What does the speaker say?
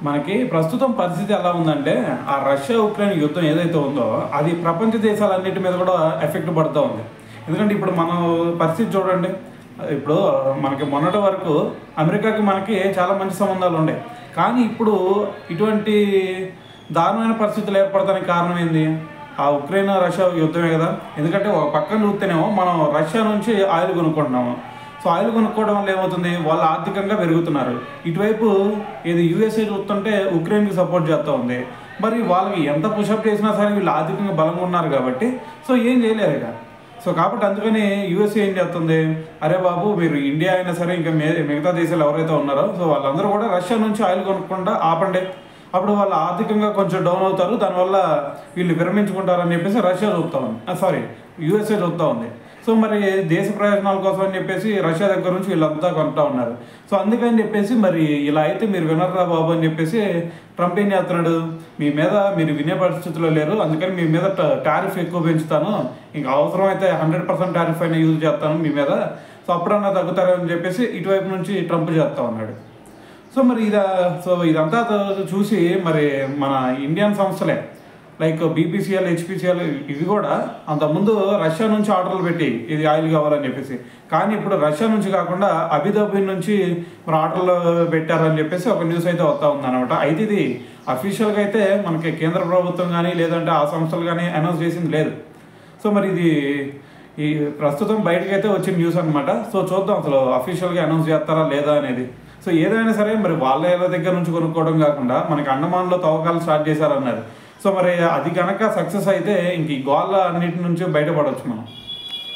మనకి ప్రస్తుతం పరిస్థితి ఎలా ఉందంటే, ఆ రష్యా ఉక్రెయిన్ యుద్ధం ఏదైతే ఉందో, అది ప్రపంచ దేశాలన్నిటి మీద కూడా ఎఫెక్ట్ పడుతూ ఉంది. ఎందుకంటే ఇప్పుడు మనం పరిస్థితి చూడండి. ఇప్పుడు మనకి మొన్నటి వరకు అమెరికాకి మనకి చాలా మంచి సంబంధాలు ఉండే. కానీ ఇప్పుడు ఇటువంటి దారుణమైన పరిస్థితులు ఏర్పడటానికి కారణం ఏంది? ఆ ఉక్రెయిన్ రష్యా యుద్ధమే కదా. ఎందుకంటే ఒక పక్కన చూస్తేనేమో మనం రష్యా నుంచి ఆయిల్ కొనుక్కుంటున్నాము. సో ఆయిల్ కొనుక్కోవడం వల్ల ఏమవుతుంది, వాళ్ళు ఆర్థికంగా పెరుగుతున్నారు. ఇటువైపు ఇది యూఎస్ఏ చూస్తుంటే ఉక్రెయిన్కి సపోర్ట్ చేస్తూ ఉంది. మరి వాళ్ళకి ఎంత పుషప్ చేసినా సరే వీళ్ళు ఆర్థికంగా బలంగా ఉన్నారు కాబట్టి సో ఏం చేయలేరు ఇక. సో కాబట్టి అందుకని యూఎస్ఏ ఏం చేస్తుంది, అరే బాబు మీరు ఇండియా అయినా సరే ఇంకా మిగతా దేశాలు ఎవరైతే ఉన్నారో సో వాళ్ళందరూ కూడా రష్యా నుంచి ఆయిల్ కొనుక్కుండా ఆపండి. అప్పుడు వాళ్ళు ఆర్థికంగా కొంచెం డౌన్ అవుతారు, దానివల్ల వీళ్ళు విరమించుకుంటారని చెప్పేసి రష్యా చూస్తూ ఉంది, యూఎస్ఏ చూస్తూ ఉంది. సో మరి దేశ ప్రయోజనాల కోసం అని చెప్పేసి రష్యా దగ్గర నుంచి వీళ్ళంతా కొంటూ ఉన్నారు. సో అందుకని చెప్పేసి మరి ఇలా అయితే మీరు వినర్రా బాబు అని చెప్పేసి ట్రంప్ ఏం చేస్తున్నాడు, మీ మీద మీరు వినే పరిస్థితిలో లేరు, అందుకని మీ మీద టారిఫ్ ఎక్కువ పెంచుతాను, ఇంకా అవసరం అయితే 100% టారిఫ్ అయినా యూజ్ చేస్తాను మీ మీద, సో అప్పుడన్నా తగ్గుతారని చెప్పేసి ఇటువైపు నుంచి ట్రంప్ చేస్తూ ఉన్నాడు. సో మరి ఇదంతా చూసి మరి మన ఇండియన్ సంస్థలే లైక్ బీపీసీఎల్, హెచ్పీసీఎల్ ఇవి కూడా అంతకుముందు రష్యా నుంచి ఆర్డర్లు పెట్టి ఇది ఆయిల్ కావాలని చెప్పేసి, కానీ ఇప్పుడు రష్యా నుంచి కాకుండా అబుదాబి నుంచి మరి ఆర్డర్లు పెట్టారని చెప్పేసి ఒక న్యూస్ అయితే వస్తూ ఉందన్నమాట. అయితే ఇది అఫీషియల్గా అయితే మనకి కేంద్ర ప్రభుత్వం కానీ లేదంటే ఆ సంస్థలు కానీ అనౌన్స్ చేసింది లేదు. సో మరి ఇది ఈ ప్రస్తుతం బయటకు అయితే వచ్చిన న్యూస్ అనమాట. సో చూద్దాం అసలు అఫీషియల్గా అనౌన్స్ చేస్తారా లేదా అనేది. సో ఏదైనా సరే మరి వాళ్ళ దగ్గర నుంచి కొనుక్కోవడం కాకుండా మనకి అండమాన్లో తవ్వకాలు స్టార్ట్ చేశారన్నారు. సో మరి అది కనుక సక్సెస్ అయితే ఇంక ఈ గోళ్ళ అన్నిటి నుంచి బయటపడవచ్చు మనం.